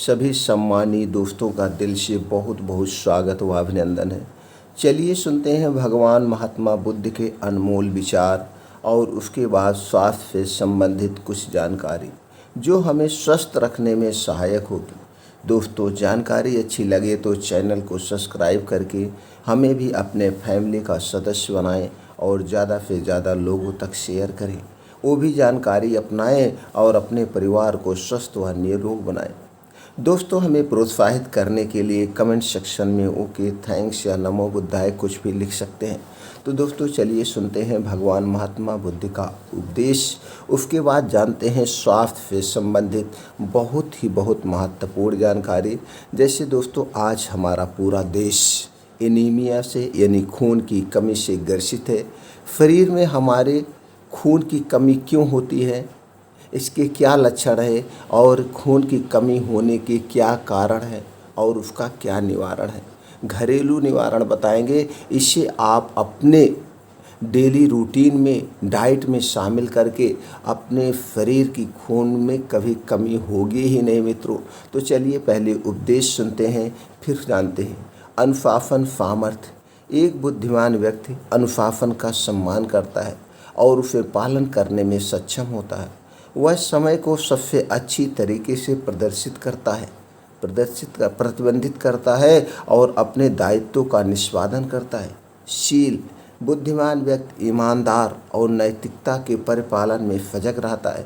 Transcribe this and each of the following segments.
सभी सम्मानीय दोस्तों का दिल से बहुत बहुत स्वागत व अभिनंदन है। चलिए सुनते हैं भगवान महात्मा बुद्ध के अनमोल विचार और उसके बाद स्वास्थ्य से संबंधित कुछ जानकारी जो हमें स्वस्थ रखने में सहायक होगी। दोस्तों, जानकारी अच्छी लगे तो चैनल को सब्सक्राइब करके हमें भी अपने फैमिली का सदस्य बनाएं और ज़्यादा से ज़्यादा लोगों तक शेयर करें। वो भी जानकारी अपनाएं और अपने परिवार को स्वस्थ व निरोग बनाएं। दोस्तों, हमें प्रोत्साहित करने के लिए कमेंट सेक्शन में ओके, थैंक्स या नमो बुद्धाय कुछ भी लिख सकते हैं। तो दोस्तों, चलिए सुनते हैं भगवान महात्मा बुद्ध का उपदेश। उसके बाद जानते हैं स्वास्थ्य से संबंधित बहुत महत्वपूर्ण जानकारी। जैसे दोस्तों, आज हमारा पूरा देश एनीमिया से यानी खून की कमी से ग्रसित है। शरीर में हमारे खून की कमी क्यों होती है, इसके क्या लक्षण है और खून की कमी होने के क्या कारण है और उसका क्या निवारण है, घरेलू निवारण बताएंगे। इसे आप अपने डेली रूटीन में, डाइट में शामिल करके अपने शरीर की खून में कभी कमी होगी ही नहीं मित्रों। तो चलिए पहले उपदेश सुनते हैं, फिर जानते हैं। अनुशासन सामर्थ्य। एक बुद्धिमान व्यक्ति अनुशासन का सम्मान करता है और उसे पालन करने में सक्षम होता है। वह समय को सबसे अच्छी तरीके से प्रतिबंधित करता है और अपने दायित्वों का निष्पादन करता है। शील। बुद्धिमान व्यक्ति ईमानदार और नैतिकता के परिपालन में सजग रहता है,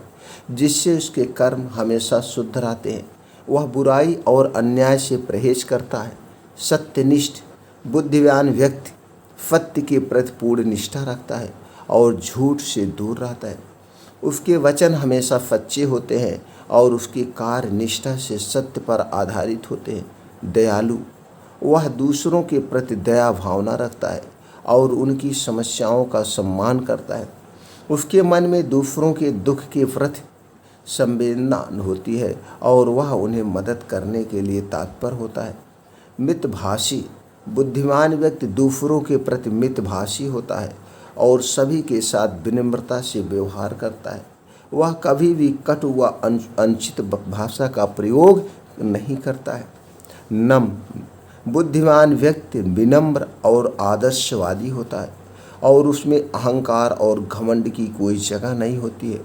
जिससे उसके कर्म हमेशा शुद्ध रहते हैं। वह बुराई और अन्याय से परहेज करता है। सत्यनिष्ठ। बुद्धिमान व्यक्ति सत्य के प्रति पूर्ण निष्ठा रखता है और झूठ से दूर रहता है। उसके वचन हमेशा सच्चे होते हैं और उसके कार्य निष्ठा से सत्य पर आधारित होते हैं। दयालु। वह दूसरों के प्रति दया भावना रखता है और उनकी समस्याओं का सम्मान करता है। उसके मन में दूसरों के दुख के प्रति संवेदना होती है और वह उन्हें मदद करने के लिए तत्पर होता है। मितभाषी। बुद्धिमान व्यक्ति दूसरों के प्रति मितभाषी होता है और सभी के साथ विनम्रता से व्यवहार करता है। वह कभी भी कटु व अनुचित भाषा का प्रयोग नहीं करता है। नम्र। बुद्धिमान व्यक्ति विनम्र और आदर्शवादी होता है और उसमें अहंकार और घमंड की कोई जगह नहीं होती है।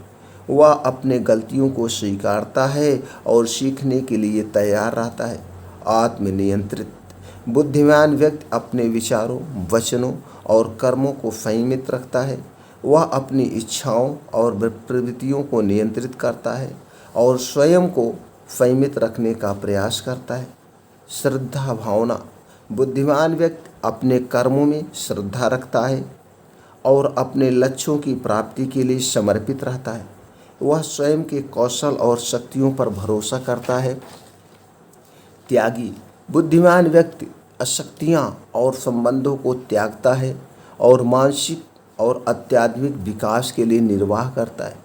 वह अपने गलतियों को स्वीकारता है और सीखने के लिए तैयार रहता है। आत्मनियंत्रित। बुद्धिमान व्यक्ति अपने विचारों, वचनों और कर्मों को संयमित रखता है। वह अपनी इच्छाओं और प्रवृत्तियों को नियंत्रित करता है और स्वयं को संयमित रखने का प्रयास करता है। श्रद्धा भावना। बुद्धिमान व्यक्ति अपने कर्मों में श्रद्धा रखता है और अपने लक्ष्यों की प्राप्ति के लिए समर्पित रहता है। वह स्वयं के कौशल और शक्तियों पर भरोसा करता है। त्यागी। बुद्धिमान व्यक्ति अशक्तियाँ और संबंधों को त्यागता है और मानसिक और आध्यात्मिक विकास के लिए निर्वाह करता है।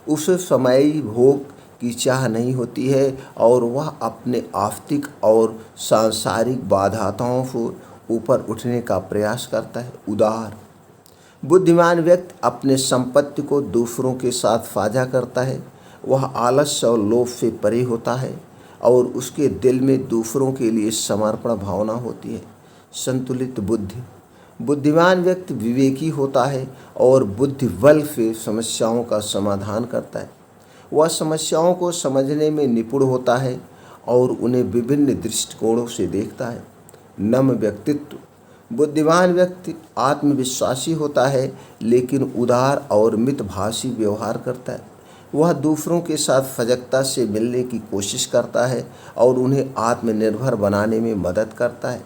उसे समयी भोग की चाह नहीं होती है और वह अपने आर्थिक और सांसारिक बाधाओं से ऊपर उठने का प्रयास करता है। उदार। बुद्धिमान व्यक्ति अपने संपत्ति को दूसरों के साथ साझा करता है। वह आलस्य और लोभ से परे होता है और उसके दिल में दूसरों के लिए समर्पण भावना होती है। संतुलित बुद्धि। बुद्धिमान व्यक्ति विवेकी होता है और बुद्धि बल से समस्याओं का समाधान करता है। वह समस्याओं को समझने में निपुण होता है और उन्हें विभिन्न दृष्टिकोणों से देखता है। नम्र व्यक्तित्व। बुद्धिमान व्यक्ति आत्मविश्वासी होता है लेकिन उदार और मितभाषी व्यवहार करता है। वह दूसरों के साथ सजगता से मिलने की कोशिश करता है और उन्हें आत्मनिर्भर बनाने में मदद करता है।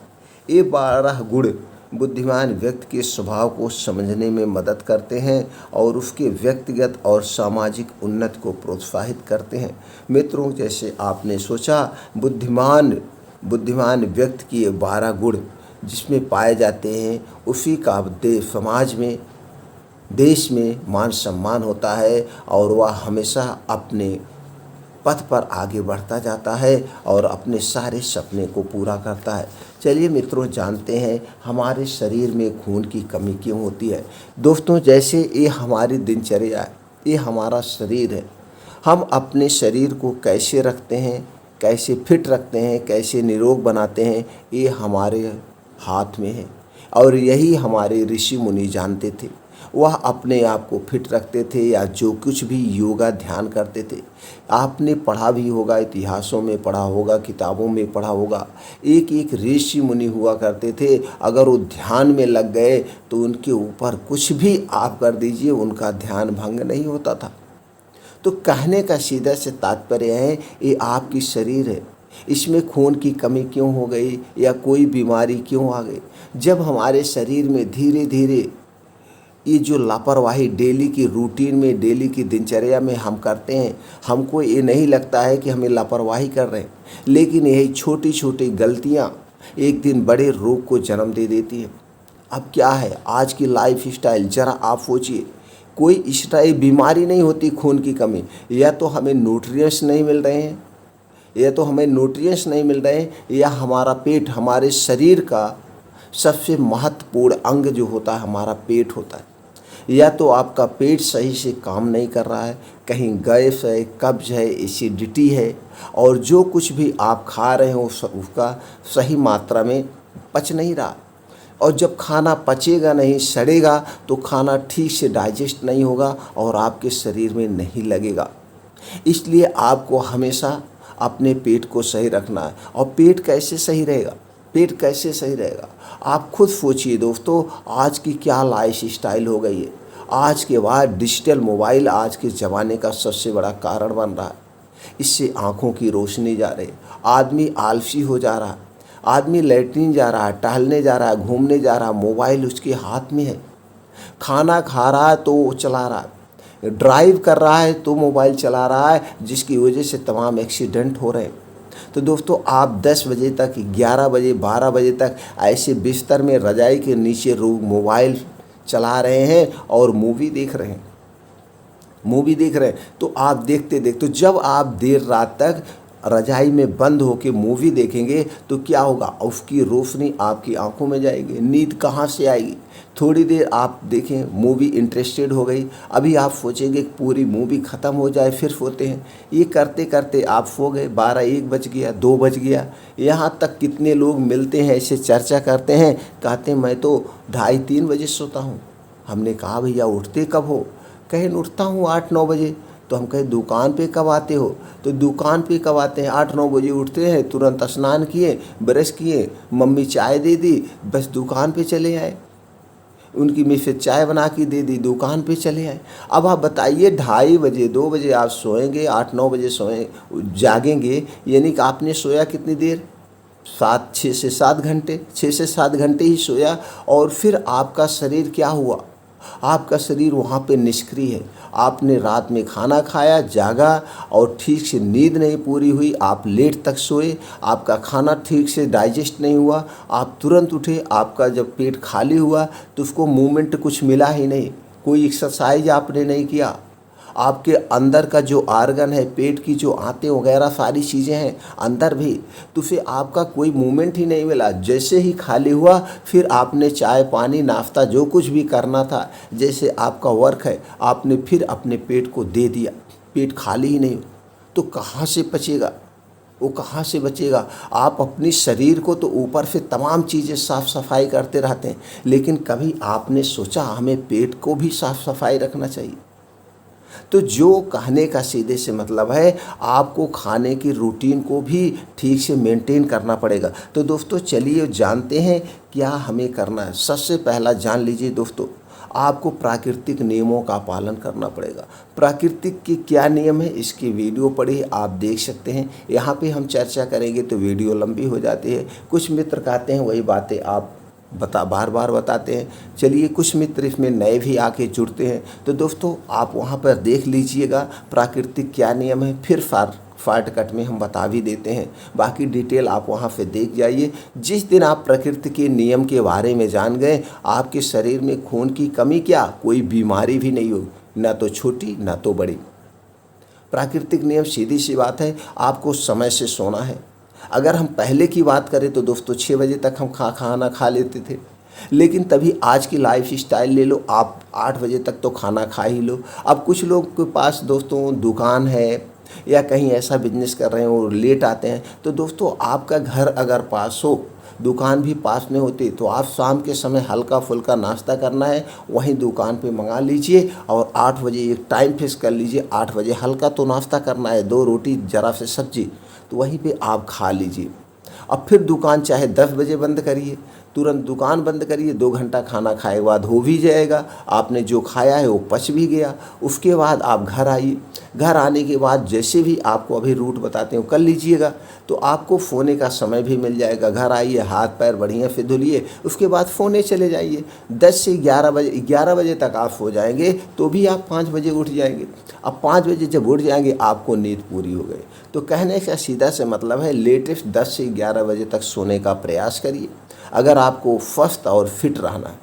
ये 12 गुण बुद्धिमान व्यक्ति के स्वभाव को समझने में मदद करते हैं और उसके व्यक्तिगत और सामाजिक उन्नति को प्रोत्साहित करते हैं। मित्रों, जैसे आपने सोचा बुद्धिमान व्यक्ति की ये 12 गुण जिसमें पाए जाते हैं, उसी का समाज में, देश में मान सम्मान होता है और वह हमेशा अपने पथ पर आगे बढ़ता जाता है और अपने सारे सपने को पूरा करता है। चलिए मित्रों, जानते हैं हमारे शरीर में खून की कमी क्यों होती है। दोस्तों, जैसे ये हमारी दिनचर्या है, ये हमारा शरीर है। हम अपने शरीर को कैसे रखते हैं, कैसे फिट रखते हैं, कैसे निरोग बनाते हैं, ये हमारे हाथ में है। और यही हमारे ऋषि मुनि जानते थे। वह अपने आप को फिट रखते थे या जो कुछ भी योगा ध्यान करते थे। आपने पढ़ा भी होगा, इतिहासों में पढ़ा होगा, किताबों में पढ़ा होगा, एक एक ऋषि मुनि हुआ करते थे। अगर वो ध्यान में लग गए तो उनके ऊपर कुछ भी आप कर दीजिए, उनका ध्यान भंग नहीं होता था। तो कहने का सीधा से तात्पर्य है, ये आपकी शरीर है, इसमें खून की कमी क्यों हो गई या कोई बीमारी क्यों आ गई। जब हमारे शरीर में धीरे धीरे ये जो लापरवाही डेली की रूटीन में, डेली की दिनचर्या में हम करते हैं, हमको ये नहीं लगता है कि हमें लापरवाही कर रहे हैं, लेकिन यही छोटी छोटी गलतियाँ एक दिन बड़े रोग को जन्म दे देती है। अब क्या है आज की लाइफ स्टाइल, ज़रा आप सोचिए, कोई इस तरह बीमारी नहीं होती खून की कमी, या तो हमें न्यूट्रिएंट्स नहीं मिल रहे हैं, या हमारा पेट, हमारे शरीर का सबसे महत्वपूर्ण अंग जो होता है हमारा पेट होता है, या तो आपका पेट सही से काम नहीं कर रहा है, कहीं गैस है, कब्ज है, एसिडिटी है, और जो कुछ भी आप खा रहे हो उसका सही मात्रा में पच नहीं रहा। और जब खाना पचेगा नहीं, सड़ेगा, तो खाना ठीक से डाइजेस्ट नहीं होगा और आपके शरीर में नहीं लगेगा। इसलिए आपको हमेशा अपने पेट को सही रखना है। और पेट कैसे सही रहेगा, आप खुद सोचिए दोस्तों। आज की क्या लाइफ स्टाइल हो गई है। आज के बाद डिजिटल मोबाइल आज के ज़माने का सबसे बड़ा कारण बन रहा है। इससे आँखों की रोशनी जा रही, आदमी आलसी हो जा रहा है, आदमी लैट्रिन जा रहा है, टहलने जा रहा है, घूमने जा रहा है, मोबाइल उसके हाथ में है। खाना खा रहा है तो वो चला रहा है, ड्राइव कर रहा है तो मोबाइल चला रहा है, जिसकी वजह से तमाम एक्सीडेंट हो रहे हैं। तो दोस्तों आप 10 बजे तक, 11 बजे, 12 बजे तक ऐसे बिस्तर में रजाई के नीचे मोबाइल चला रहे हैं और मूवी देख रहे हैं। तो आप देखते देखते जब आप देर रात तक रजाई में बंद होकर मूवी देखेंगे तो क्या होगा, उसकी रोशनी आपकी आंखों में जाएगी, नींद कहाँ से आएगी। थोड़ी देर आप देखें, मूवी इंटरेस्टेड हो गई, अभी आप सोचेंगे कि पूरी मूवी ख़त्म हो जाए फिर सोते हैं। ये करते करते आप सो गए, 12-1 बज गया, 2 बज गया। यहाँ तक कितने लोग मिलते हैं, ऐसे चर्चा करते हैं, कहते हैं मैं तो 2:30-3 बजे सोता हूँ। हमने कहा भैया उठते कब हो, कहें उठता हूँ 8-9 बजे। तो हम कहे दुकान पे कब आते हो, तो दुकान पे कब आते हैं, 8-9 बजे उठते हैं, तुरंत स्नान किए, ब्रश किए, मम्मी चाय दे दी, बस दुकान पे चले आए, उनकी मिसेज चाय बना के दे दी, दुकान पे चले आए। अब आप बताइए 2:30 बजे 2 बजे आप सोएंगे, 8-9 बजे जागेंगे, यानी कि आपने सोया कितनी देर, 6 से 7 घंटे, 6 से 7 घंटे ही सोया। और फिर आपका शरीर क्या हुआ, आपका शरीर वहाँ पे निष्क्रिय है। आपने रात में खाना खाया, जागा और ठीक से नींद नहीं पूरी हुई, आप लेट तक सोए, आपका खाना ठीक से डाइजेस्ट नहीं हुआ, आप तुरंत उठे, आपका जब पेट खाली हुआ तो उसको मूवमेंट कुछ मिला ही नहीं, कोई एक्सरसाइज आपने नहीं किया। आपके अंदर का जो आर्गन है, पेट की जो आंतें वगैरह सारी चीज़ें हैं अंदर भी, तो फिर आपका कोई मूवमेंट ही नहीं मिला। जैसे ही खाली हुआ फिर आपने चाय पानी नाश्ता जो कुछ भी करना था, जैसे आपका वर्क है, आपने फिर अपने पेट को दे दिया, पेट खाली ही नहीं, तो कहाँ से पचेगा, वो कहाँ से बचेगा। आप अपनी शरीर को तो ऊपर से तमाम चीज़ें साफ़ सफाई करते रहते हैं, लेकिन कभी आपने सोचा हमें पेट को भी साफ़ सफाई रखना चाहिए। तो जो कहने का सीधे से मतलब है, आपको खाने की रूटीन को भी ठीक से मेंटेन करना पड़ेगा। तो दोस्तों चलिए जानते हैं क्या हमें करना है। सबसे पहला जान लीजिए दोस्तों, आपको प्राकृतिक नियमों का पालन करना पड़ेगा। प्राकृतिक के क्या नियम है, इसकी वीडियो पढ़िए, आप देख सकते हैं। यहाँ पे हम चर्चा करेंगे तो वीडियो लंबी हो जाती है। कुछ मित्र कहते हैं वही बातें आप बार बार बताते हैं। चलिए कुछ मित्र इसमें नए भी आके जुड़ते हैं, तो दोस्तों आप वहाँ पर देख लीजिएगा प्राकृतिक क्या नियम है, फिर शॉर्टकट में हम बता भी देते हैं। बाकी डिटेल आप वहाँ से देख जाइए। जिस दिन आप प्रकृति के नियम के बारे में जान गए, आपके शरीर में खून की कमी क्या, कोई बीमारी भी नहीं होगी, ना तो छोटी ना तो बड़ी। प्राकृतिक नियम सीधी सी बात है, आपको समय से सोना है। अगर हम पहले की बात करें तो दोस्तों 6 बजे तक हम खाना खा लेते थे, लेकिन तभी आज की लाइफ स्टाइल ले लो, आप 8 बजे तक तो खाना खा ही लो। अब कुछ लोग के पास दोस्तों दुकान है, या कहीं ऐसा बिजनेस कर रहे हैं और लेट आते हैं, तो दोस्तों आपका घर अगर पास हो, दुकान भी पास में होती, तो आप शाम के समय हल्का फुल्का नाश्ता करना है, वहीं दुकान पे मंगा लीजिए और 8 बजे एक टाइम फिक्स कर लीजिए। 8 बजे हल्का तो नाश्ता करना है, 2 रोटी ज़रा से सब्जी, तो वहीं पे आप खा लीजिए। अब फिर दुकान चाहे 10 बजे बंद करिए, तुरंत दुकान बंद करिए, 2 घंटा खाना खाए के बाद हो भी जाएगा, आपने जो खाया है वो पच भी गया। उसके बाद आप घर आइए, घर आने के बाद जैसे भी आपको अभी रूट बताते हैं कर लीजिएगा, तो आपको सोने का समय भी मिल जाएगा। घर आइए, हाथ पैर बढ़िया से धुलिए, उसके बाद सोने चले जाइए। 10 से 11 बजे तक आप सो जाएंगे तो भी आप 5 बजे उठ जाएंगे। अब 5 बजे जब उठ जाएंगे आपको नींद पूरी हो गई। तो कहने का सीधा से मतलब है, लेटेस्ट 10 से 11 बजे तक सोने का प्रयास करिए अगर आपको स्वस्थ और फिट रहना है।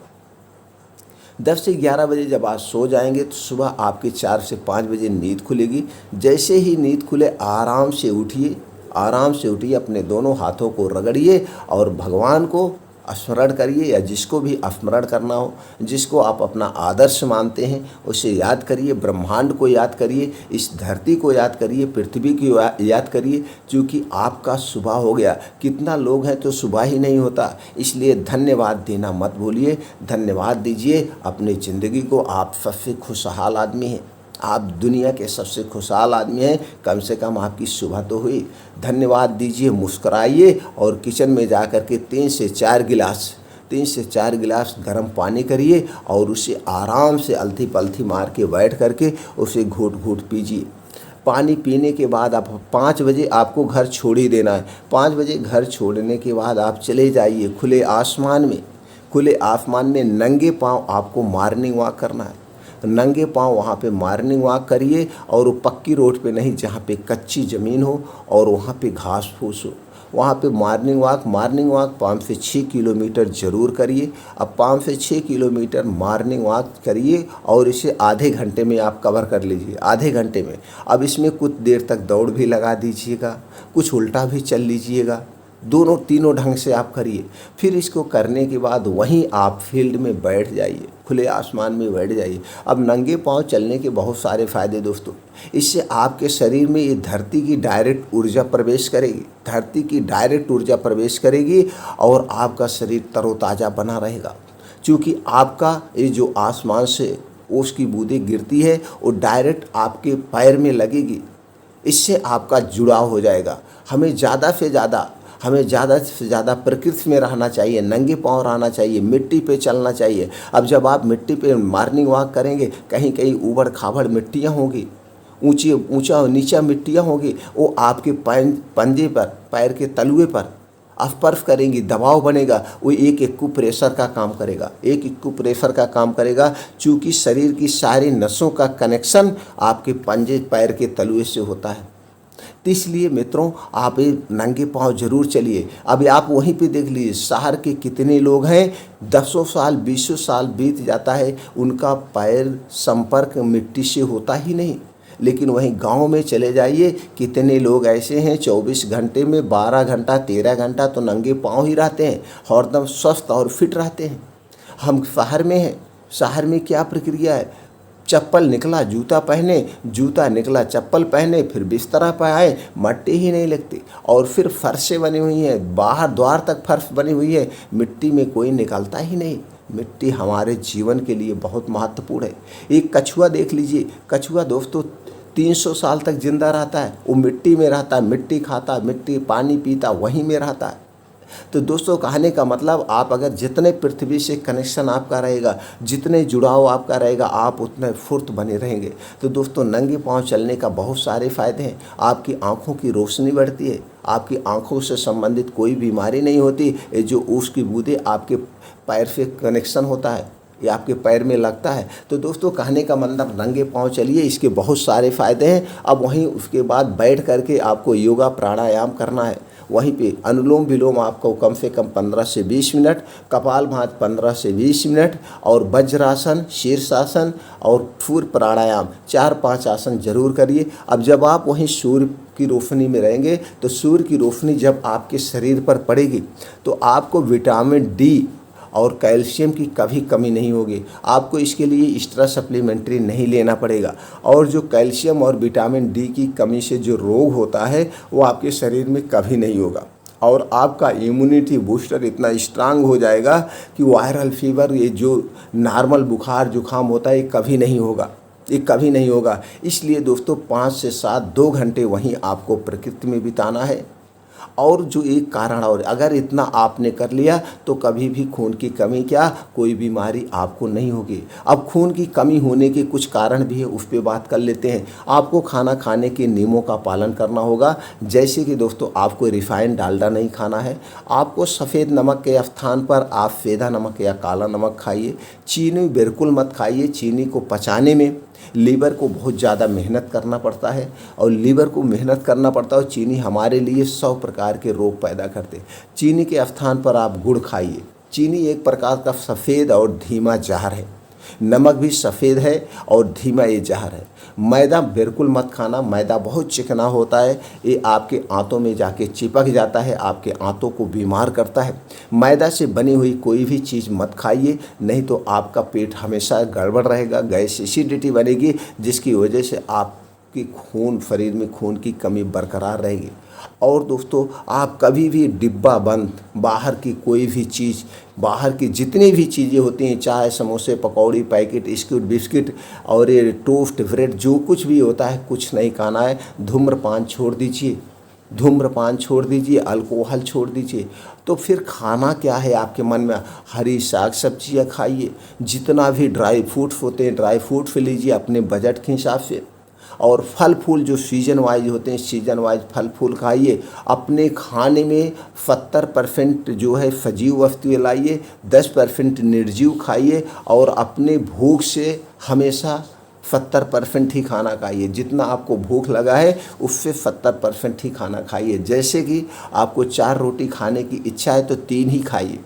10 से 11 बजे जब आप सो जाएंगे तो सुबह आपकी 4 से 5 बजे नींद खुलेगी। जैसे ही नींद खुले आराम से उठिए, आराम से उठिए, अपने दोनों हाथों को रगड़िए और भगवान को स्मरण करिए, या जिसको भी स्मरण करना हो, जिसको आप अपना आदर्श मानते हैं उसे याद करिए। ब्रह्मांड को याद करिए, इस धरती को याद करिए, पृथ्वी को याद करिए, क्योंकि आपका सुबह हो गया। कितना लोग हैं तो सुबह ही नहीं होता, इसलिए धन्यवाद देना मत भूलिए। धन्यवाद दीजिए अपनी ज़िंदगी को। आप सबसे खुशहाल आदमी हैं, आप दुनिया के सबसे खुशहाल आदमी हैं। कम से कम आपकी सुबह तो हुई। धन्यवाद दीजिए, मुस्कराइए और किचन में जा कर के 3 से 4 गिलास गर्म पानी करिए और उसे आराम से अलथी पलथी मार के बैठ करके उसे घूट घूट पीजिए। पानी पीने के बाद आप 5 बजे आपको घर छोड़ ही देना है। 5 बजे घर छोड़ने के बाद आप चले जाइए खुले आसमान में नंगे पाँव आपको मॉर्निंग वॉक करना है। नंगे पाँव वहाँ पे मॉर्निंग वॉक करिए, और वो पक्की रोड पे नहीं, जहाँ पे कच्ची ज़मीन हो और वहाँ पे घास फूस हो, वहाँ पे मॉर्निंग वॉक 5 से 6 किलोमीटर ज़रूर करिए। अब 5 से 6 किलोमीटर मॉर्निंग वॉक करिए और इसे आधे घंटे में आप कवर कर लीजिए, आधे घंटे में। अब इसमें कुछ देर तक दौड़ भी लगा दीजिएगा, कुछ उल्टा भी चल लीजिएगा, दोनों तीनों ढंग से आप करिए। फिर इसको करने के बाद वहीं आप फील्ड में बैठ जाइए, खुले आसमान में बैठ जाइए। अब नंगे पाँव चलने के बहुत सारे फ़ायदे दोस्तों। इससे आपके शरीर में ये धरती की डायरेक्ट ऊर्जा प्रवेश करेगी और आपका शरीर तरोताज़ा बना रहेगा, क्योंकि आपका ये जो आसमान से ओस की बूंदें गिरती है वो डायरेक्ट आपके पैर में लगेगी। इससे आपका जुड़ाव हो जाएगा। हमें ज़्यादा से ज़्यादा प्रकृति में रहना चाहिए, नंगे पाँव रहना चाहिए, मिट्टी पे चलना चाहिए। अब जब आप मिट्टी पे मॉर्निंग वॉक करेंगे, कहीं कहीं ऊबड़ खाबड़ मिट्टियाँ होंगी, ऊंचा नीचा मिट्टियाँ होंगी, वो आपके पंजे पर, पैर के तलुए पर स्पर्श करेंगी, दबाव बनेगा, वो एक एक्यूप्रेशर का काम करेगा, चूँकि शरीर की सारी नसों का कनेक्शन आपके पंजे पैर के तलुए से होता है। तो इसलिए मित्रों, आप ये नंगे पाँव जरूर चलिए। अभी आप वहीं पे देख लीजिए, शहर के कितने लोग हैं, 10 साल 20 साल बीत जाता है, उनका पैर संपर्क मिट्टी से होता ही नहीं। लेकिन वहीं गांव में चले जाइए, कितने लोग ऐसे हैं 24 घंटे में 12 घंटा 13 घंटा तो नंगे पाँव ही रहते हैं, हरदम स्वस्थ और फिट रहते हैं। हम शहर में हैं, शहर में क्या प्रक्रिया है, चप्पल निकला जूता पहने, जूता निकला चप्पल पहने, फिर बिस्तरा पर आए, मट्टी ही नहीं लगती। और फिर फर्शें बनी हुई हैं, बाहर द्वार तक फर्श बनी हुई है, मिट्टी में कोई निकलता ही नहीं। मिट्टी हमारे जीवन के लिए बहुत महत्वपूर्ण है। एक कछुआ देख लीजिए, कछुआ दोस्तों 300 साल तक जिंदा रहता है, वो मिट्टी में रहता है, मिट्टी खाता, मिट्टी पानी पीता, वहीं में रहता है। तो दोस्तों, कहने का मतलब, आप अगर जितने पृथ्वी से कनेक्शन आपका रहेगा, जितने जुड़ाव आपका रहेगा, आप उतने फुर्त बने रहेंगे। तो दोस्तों, नंगे पाँव चलने का बहुत सारे फ़ायदे हैं। आपकी आँखों की रोशनी बढ़ती है, आपकी आँखों से संबंधित कोई बीमारी नहीं होती। ये जो ओस की बूंदें आपके पैर से कनेक्शन होता है, ये आपके पैर में लगता है। तो दोस्तों, कहने का मतलब, नंगे पाँव चलिए, इसके बहुत सारे फ़ायदे हैं। अब वहीं उसके बाद बैठ करके आपको योगा प्राणायाम करना है। वहीं पे अनुलोम विलोम आपको कम से कम 15 से 20 मिनट, कपालभाति 15 से 20 मिनट, और वज्रासन, शीर्षासन और सूर्य प्राणायाम 4-5 आसन जरूर करिए। अब जब आप वहीं सूर्य की रोशनी में रहेंगे, तो सूर्य की रोशनी जब आपके शरीर पर पड़ेगी तो आपको विटामिन डी और कैल्शियम की कभी कमी नहीं होगी। आपको इसके लिए एक्स्ट्रा सप्लीमेंट्री नहीं लेना पड़ेगा। और जो कैल्शियम और विटामिन डी की कमी से जो रोग होता है वो आपके शरीर में कभी नहीं होगा। और आपका इम्यूनिटी बूस्टर इतना स्ट्रांग हो जाएगा कि वायरल फीवर, ये जो नॉर्मल बुखार जुखाम होता है, ये कभी नहीं होगा, ये कभी नहीं होगा। इसलिए दोस्तों 5 से 7 2 घंटे वहीं आपको प्रकृति में बिताना है। और जो एक कारण, और अगर इतना आपने कर लिया तो कभी भी खून की कमी क्या, कोई बीमारी आपको नहीं होगी। अब खून की कमी होने के कुछ कारण भी है, उस पर बात कर लेते हैं। आपको खाना खाने के नियमों का पालन करना होगा। जैसे कि दोस्तों आपको रिफाइंड डालडा नहीं खाना है, आपको सफ़ेद नमक के स्थान पर आप फेदा नमक या काला नमक खाइए। चीनी बिल्कुल मत खाइए। चीनी को पचाने में लीवर को बहुत ज़्यादा मेहनत करना पड़ता है, और लीवर को मेहनत करना पड़ता है, और चीनी हमारे लिए 100 प्रकार के रोग पैदा करते हैं। चीनी के स्थान पर आप गुड़ खाइए। चीनी एक प्रकार का सफ़ेद और धीमा जहर है। नमक भी सफ़ेद है और धीमा ये जहर है। मैदा बिल्कुल मत खाना। मैदा बहुत चिकना होता है, ये आपके आंतों में जाके चिपक जाता है, आपके आंतों को बीमार करता है। मैदा से बनी हुई कोई भी चीज़ मत खाइए, नहीं तो आपका पेट हमेशा गड़बड़ रहेगा, गैस एसिडिटी बनेगी, जिसकी वजह से आपकी शरीर में खून की कमी बरकरार रहेगी। और दोस्तों आप कभी भी डिब्बा बंद बाहर की कोई भी चीज़, बाहर की जितनी भी चीज़ें होती हैं, चाय समोसे पकौड़ी पैकेट स्कूट बिस्किट और ये टोस्ट ब्रेड, जो कुछ भी होता है, कुछ नहीं खाना है। धूम्रपान छोड़ दीजिए, धूम्रपान छोड़ दीजिए, अल्कोहल छोड़ दीजिए। तो फिर खाना क्या है आपके मन में? हरी साग सब्जियाँ खाइए। जितना भी ड्राई फ्रूट्स होते हैं, ड्राई फ्रूट्स लीजिए अपने बजट के हिसाब से। और फल फूल जो सीजन वाइज होते हैं, सीजन वाइज फल फूल खाइए। अपने खाने में 70% जो है सजीव वस्तुएं लाइए, 10% निर्जीव खाइए, और अपने भूख से हमेशा 70% ही खाना खाइए। जितना आपको भूख लगा है उससे 70% ही खाना खाइए। जैसे कि आपको 4 रोटी खाने की इच्छा है तो 3 ही खाइए,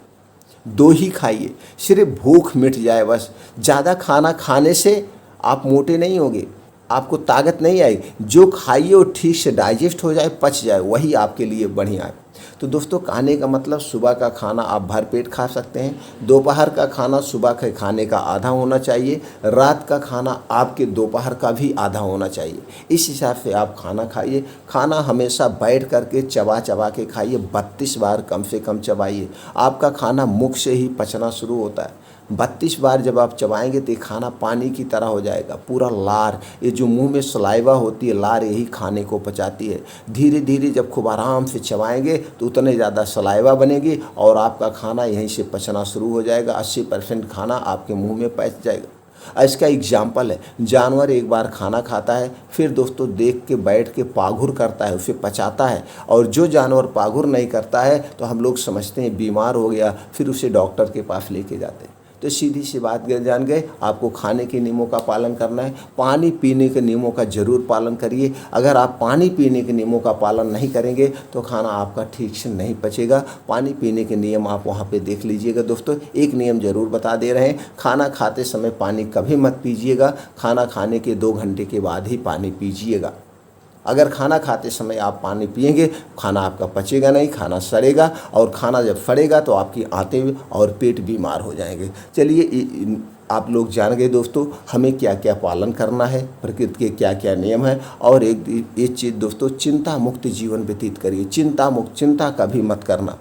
2 ही खाइए, सिर्फ भूख मिट जाए बस। ज़्यादा खाना खाने से आप मोटे नहीं होगे, आपको ताकत नहीं आएगी। जो खाइए वो ठीक से डाइजेस्ट हो जाए, पच जाए, वही आपके लिए बढ़िया है। तो दोस्तों खाने का मतलब सुबह का खाना आप भरपेट खा सकते हैं, दोपहर का खाना सुबह के खाने का आधा होना चाहिए, रात का खाना आपके दोपहर का भी आधा होना चाहिए। इस हिसाब से आप खाना खाइए। खाना हमेशा बैठ करके चबा चबा के खाइए, 32 बार कम से कम चबाइए। आपका खाना मुख से ही पचना शुरू होता है। 32 बार जब आप चबाएंगे तो ये खाना पानी की तरह हो जाएगा, पूरा लार, ये जो मुंह में सलाइवा होती है, लार यही खाने को पचाती है। धीरे धीरे जब खूब आराम से चबाएंगे तो उतने ज़्यादा सलाइवा बनेगी और आपका खाना यहीं से पचना शुरू हो जाएगा। 80% खाना आपके मुंह में पच जाएगा। इसका एग्जाम्पल है, जानवर एक बार खाना खाता है, फिर दोस्तों देख के बैठ के पाघुर करता है, उसे पचाता है। और जो जानवर पाघुर नहीं करता है तो हम लोग समझते हैं बीमार हो गया, फिर उसे डॉक्टर के पास लेके जाते हैं। तो सीधी सी बात जान गए, आपको खाने के नियमों का पालन करना है। पानी पीने के नियमों का ज़रूर पालन करिए। अगर आप पानी पीने के नियमों का पालन नहीं करेंगे तो खाना आपका ठीक से नहीं पचेगा। पानी पीने के नियम आप वहाँ पे देख लीजिएगा। दोस्तों एक नियम ज़रूर बता दे रहे हैं, खाना खाते समय पानी कभी मत पीजिएगा, खाना खाने के 2 घंटे के बाद ही पानी पीजिएगा। अगर खाना खाते समय आप पानी पिएंगे, खाना आपका पचेगा नहीं, खाना सड़ेगा, और खाना जब सड़ेगा तो आपकी आंतें और पेट बीमार हो जाएंगे। चलिए आप लोग जान गए दोस्तों हमें क्या क्या पालन करना है, प्रकृति के क्या क्या नियम है। और एक चीज़ दोस्तों, चिंता मुक्त जीवन व्यतीत करिए। चिंता कभी मत करना।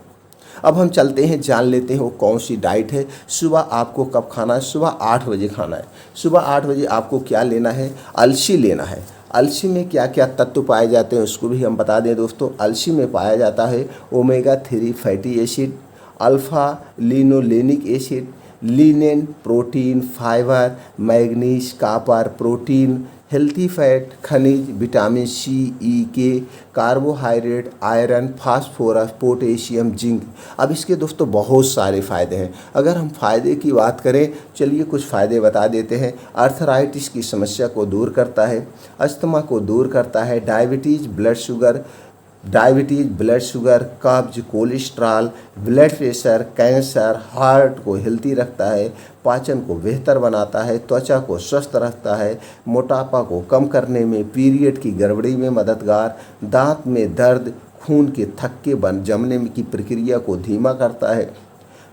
अब हम चलते हैं, जान लेते हैं वो कौन सी डाइट है। सुबह आपको कब खाना है? सुबह 8 बजे खाना है। सुबह 8 बजे आपको क्या लेना है? अलसी लेना है। अलसी में क्या क्या तत्व पाए जाते हैं उसको भी हम बता दें दोस्तों। अलसी में पाया जाता है omega 3 fatty acid, alpha linolenic acid, linen, protein, fibre, manganese, copper, protein, healthy fat, खनिज, विटामिन सी, ई, के, carbohydrate, iron, phosphorus, potassium, zinc. अब इसके दोस्तों बहुत सारे फ़ायदे हैं। अगर हम फ़ायदे की बात करें, चलिए कुछ फ़ायदे बता देते हैं। अर्थराइटिस की समस्या को दूर करता है, अस्थमा को दूर करता है, डायबिटीज़, ब्लड शुगर, कब्ज, cholesterol, blood pressure, cancer, heart को हेल्दी रखता है, पाचन को बेहतर बनाता है, त्वचा को स्वस्थ रखता है, मोटापा को कम करने में, पीरियड की गड़बड़ी में मददगार, दांत में दर्द, खून के थक्के जमने की प्रक्रिया को धीमा करता है,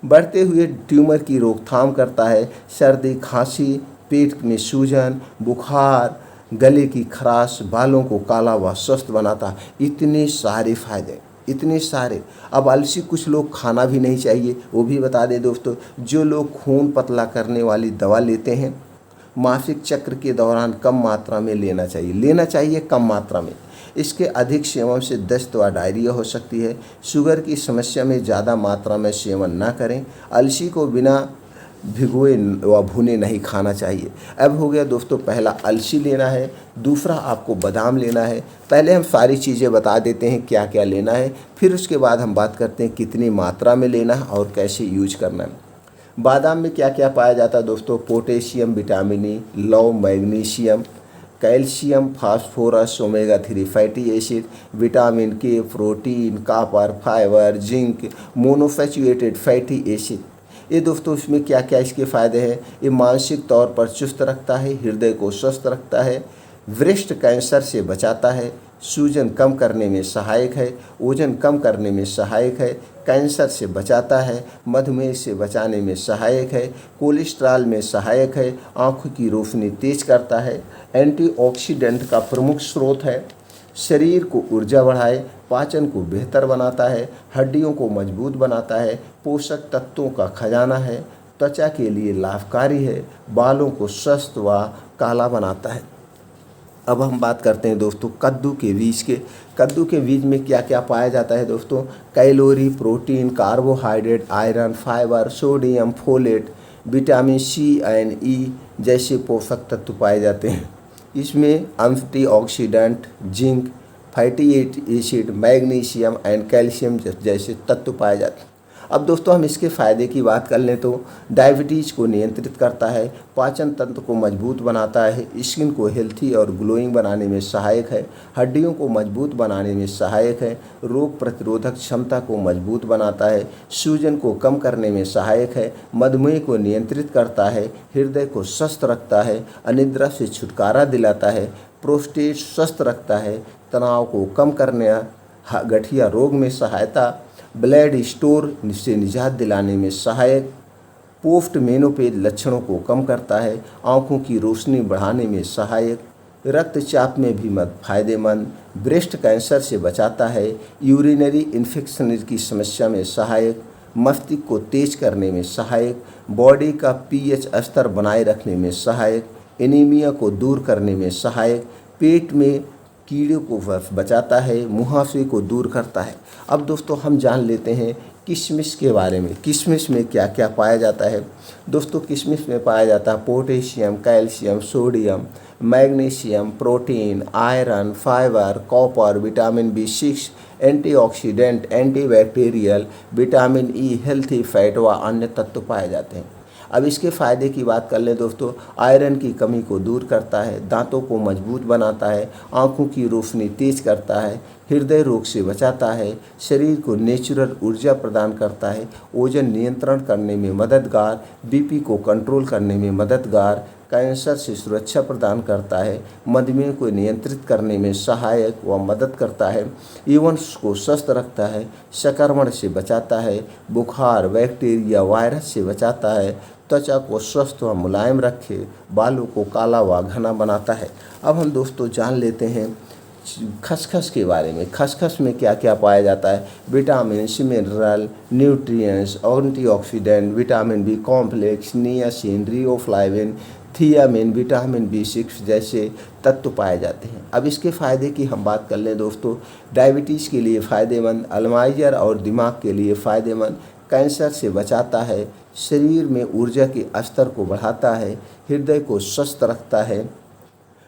बढ़ते हुए ट्यूमर की रोकथाम करता है। सर्दी, खांसी, पेट में सूजन, बुखार, गले की खराश, बालों को काला व स्वस्थ बनाता है। इतने सारे फायदे, इतने सारे। अब अलसी कुछ लोग खाना भी नहीं चाहिए, वो भी बता दें दोस्तों। जो लोग खून पतला करने वाली दवा लेते हैं, मासिक चक्र के दौरान कम मात्रा में लेना चाहिए कम मात्रा में। इसके अधिक सेवन से दस्त व डायरिया हो सकती है। शुगर की समस्या में ज़्यादा मात्रा में सेवन ना करें। अलसी को बिना भिगोए व भुने नहीं खाना चाहिए। अब हो गया दोस्तों, पहला अलसी लेना है, दूसरा आपको बादाम लेना है। पहले हम सारी चीज़ें बता देते हैं क्या क्या लेना है, फिर उसके बाद हम बात करते हैं कितनी मात्रा में लेना है और कैसे यूज करना है। बादाम में क्या क्या पाया जाता है दोस्तों? पोटेशियम, विटामिन ई, लौह, magnesium, calcium, phosphorus, omega 3 fatty acid, vitamin K, protein, copper, fibre, zinc, मोनोफैचुएटेड फैटी एसिड। ये दोस्तों इसमें क्या क्या इसके फ़ायदे हैं? ये मानसिक तौर पर चुस्त रखता है, हृदय को स्वस्थ रखता है, ब्रेस्ट कैंसर से बचाता है, सूजन कम करने में सहायक है, वजन कम करने में सहायक है, कैंसर से बचाता है, मधुमेह से बचाने में सहायक है, कोलेस्ट्रॉल में सहायक है, आँखों की रोशनी तेज करता है, एंटीऑक्सीडेंट का प्रमुख स्रोत है, शरीर को ऊर्जा बढ़ाए, पाचन को बेहतर बनाता है, हड्डियों को मजबूत बनाता है, पोषक तत्वों का खजाना है, त्वचा के लिए लाभकारी है, बालों को स्वस्थ व काला बनाता है। अब हम बात करते हैं दोस्तों कद्दू के बीज के। कद्दू के बीज में क्या क्या पाया जाता है दोस्तों? Calorie, protein, carbohydrate, iron, fibre, sodium, folate, vitamin C and E जैसे पोषक तत्व पाए जाते हैं। इसमें antioxidant, zinc, fatty acid, magnesium and calcium जैसे तत्व पाए जाते हैं। अब दोस्तों हम इसके फ़ायदे की बात कर लें तो डायबिटीज़ को नियंत्रित करता है, पाचन तंत्र को मजबूत बनाता है, स्किन को हेल्थी और ग्लोइंग बनाने में सहायक है, हड्डियों को मजबूत बनाने में सहायक है, रोग प्रतिरोधक क्षमता को मजबूत बनाता है, सूजन को कम करने में सहायक है, मधुमेह को नियंत्रित करता है, हृदय को स्वस्थ रखता है, अनिद्रा से छुटकारा दिलाता है, प्रोस्टेट स्वस्थ रखता है, तनाव को कम करने, गठिया रोग में सहायता, ब्लड स्टोर से निजात दिलाने में सहायक, पोस्ट मेनोपेज लक्षणों को कम करता है, आँखों की रोशनी बढ़ाने में सहायक, रक्तचाप में भी फायदेमंद, ब्रेस्ट कैंसर से बचाता है, यूरिनरी इन्फेक्शन की समस्या में सहायक, मस्तिष्क को तेज करने में सहायक, बॉडी का पीएच स्तर बनाए रखने में सहायक, एनीमिया को दूर करने में सहायक, पेट में कीड़े को बचाता है, मुहासे को दूर करता है। अब दोस्तों हम जान लेते हैं किशमिश के बारे में। किशमिश में क्या क्या पाया जाता है दोस्तों? किशमिश में पाया जाता है potassium, calcium, sodium, magnesium, protein, iron, fibre, copper, vitamin B6, antioxidant, antibacterial, vitamin E, healthy fat व अन्य तत्व पाए जाते हैं। अब इसके फ़ायदे की बात कर लें दोस्तों, आयरन की कमी को दूर करता है, दांतों को मजबूत बनाता है, आँखों की रोशनी तेज करता है, हृदय रोग से बचाता है, शरीर को नेचुरल ऊर्जा प्रदान करता है, वजन नियंत्रण करने में मददगार, बीपी को कंट्रोल करने में मददगार, कैंसर से सुरक्षा प्रदान करता है, मधुमेह को नियंत्रित करने में सहायक व मदद करता है, ईवन को स्वस्थ रखता है, संक्रमण से बचाता है, बुखार, बैक्टीरिया, वायरस से बचाता है, त्वचा को स्वस्थ व मुलायम रखे, बालों को काला व घना बनाता है। अब हम दोस्तों जान लेते हैं खसखस के बारे में। खसखस में क्या क्या पाया जाता है? Vitamin, mineral, nutrients, antioxidant, vitamin B complex, niacin, riboflavin, thiamine, vitamin B6 जैसे तत्व पाए जाते हैं। अब इसके फ़ायदे की हम बात कर लें दोस्तों, डायबिटीज़ के लिए फ़ायदेमंद, अल्जाइमर और दिमाग के लिए फ़ायदेमंद, कैंसर से बचाता है, शरीर में ऊर्जा के स्तर को बढ़ाता है, हृदय को स्वस्थ रखता है,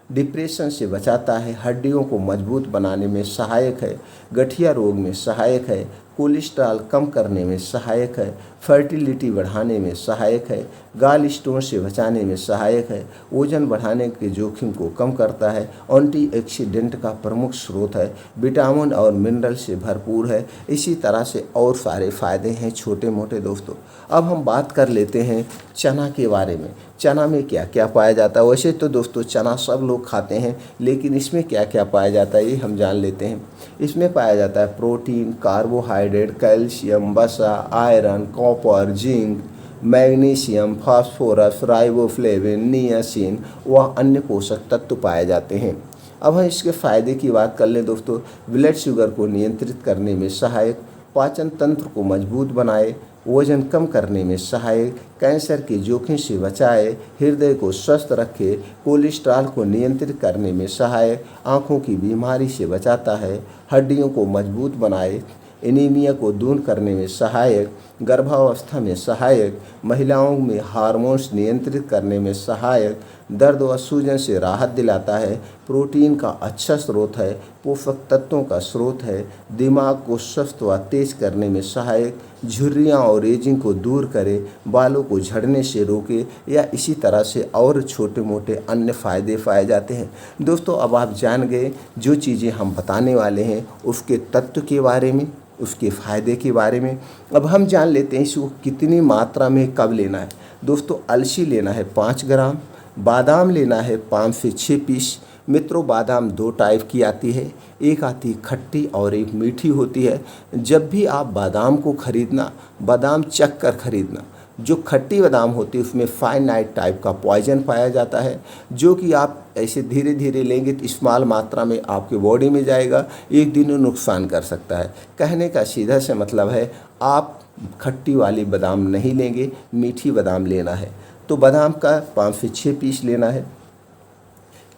डिप्रेशन से बचाता है, हड्डियों को मजबूत बनाने में सहायक है, गठिया रोग में सहायक है, कोलेस्ट्रॉल कम करने में सहायक है, फर्टिलिटी बढ़ाने में सहायक है, गाल स्टोन से बचाने में सहायक है, वजन बढ़ाने के जोखिम को कम करता है, एंटीऑक्सीडेंट का प्रमुख स्रोत है, विटामिन और मिनरल से भरपूर है। इसी तरह से और सारे फ़ायदे हैं छोटे मोटे दोस्तों। अब हम बात कर लेते हैं चना के बारे में। चना में क्या क्या पाया जाता है? वैसे तो दोस्तों चना सब लोग खाते हैं, लेकिन इसमें क्या क्या पाया जाता है ये हम जान लेते हैं। इसमें पाया जाता है प्रोटीन, कार्बोहाइड्रेट, कैल्शियम, वसा, iron, copper, copper, zinc, magnesium, phosphorus, riboflavin, niacin व अन्य पोषक तत्व पाए जाते हैं। अब हम इसके फ़ायदे की बात कर लें दोस्तों। ब्लड शुगर को नियंत्रित करने में सहायक, पाचन तंत्र को मजबूत बनाए, वजन कम करने में सहायक, कैंसर के जोखिम से बचाए, हृदय को स्वस्थ रखे, कोलेस्ट्रॉल को नियंत्रित करने में सहायक, आँखों की बीमारी से बचाता है, हड्डियों को मजबूत बनाए, एनीमिया को दूर करने में सहायक, गर्भावस्था में सहायक, महिलाओं में हार्मोन्स नियंत्रित करने में सहायक, दर्द व सूजन से राहत दिलाता है, प्रोटीन का अच्छा स्रोत है, पोषक तत्वों का स्रोत है, दिमाग को स्वस्थ व तेज करने में सहायक, झुर्रियाँ और एजिंग को दूर करे, बालों को झड़ने से रोके या इसी तरह से और छोटे मोटे अन्य फ़ायदे पाए जाते हैं। दोस्तों अब आप जान गए जो चीज़ें हम बताने वाले हैं उसके तत्व के बारे में, उसके फ़ायदे के बारे में। अब हम जान लेते हैं इसको कितनी मात्रा में कब लेना है। दोस्तों अलसी लेना है 5 ग्राम, बादाम लेना है 5 से 6 पीस। मित्रों बादाम 2 टाइप की आती है, एक आती खट्टी और एक मीठी होती है। जब भी आप बादाम को खरीदना, बादाम चख कर खरीदना। जो खट्टी बादाम होती है उसमें फाइनाइट टाइप का पॉइजन पाया जाता है, जो कि आप ऐसे धीरे धीरे लेंगे तो स्मॉल मात्रा में आपके बॉडी में जाएगा, एक दिन में नुकसान कर सकता है। कहने का सीधा से मतलब है आप खट्टी वाली बादाम नहीं लेंगे, मीठी बादाम लेना है। तो बादाम का 5 से 6 पीस लेना है।